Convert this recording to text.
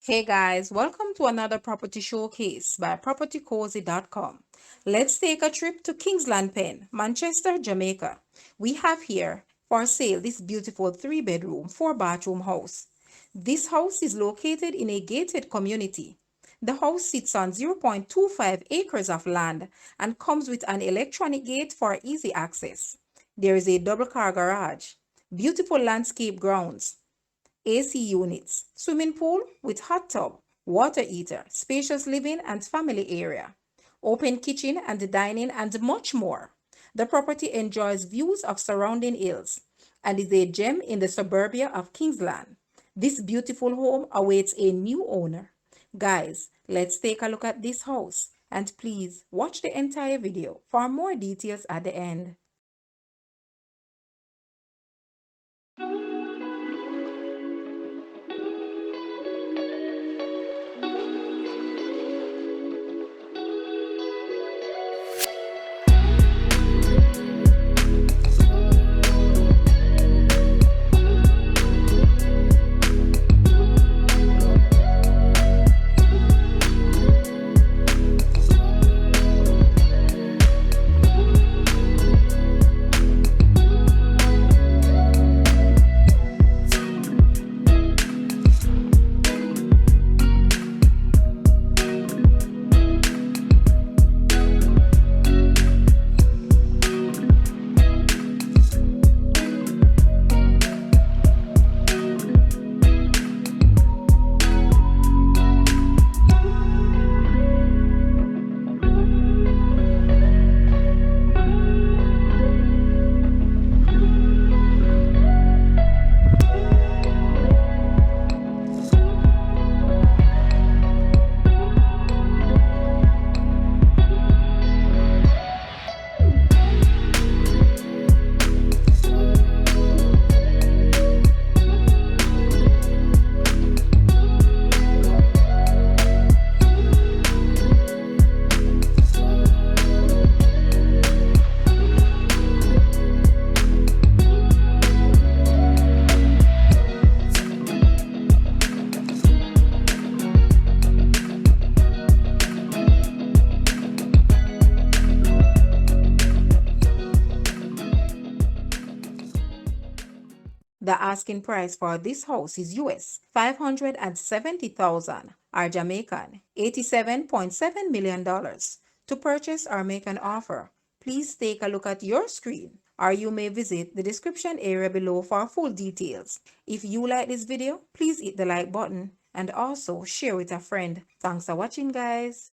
Hey guys, welcome to another property showcase by propertycozy.com. Let's take a trip to Kingsland, Manchester, Jamaica. We have here for sale this beautiful 3-bedroom, 4-bathroom house. This house is located in a gated community. The house sits on 0.25 acres of land and comes with an electronic gate for easy access. There is a double car garage, beautiful landscape grounds, AC units, swimming pool with hot tub, water heater, spacious living and family area, open kitchen and dining, and much more. The property enjoys views of surrounding hills and is a gem in the suburbia of Kingsland. This beautiful home awaits a new owner. Guys, let's take a look at this house and please watch the entire video for more details at the end. The asking price for this house is US 570,000 or Jamaican $87.7 million. To purchase or make an offer, please take a look at your screen or you may visit the description area below for full details. If you like this video, please hit the like button and also share with a friend. Thanks for watching, guys.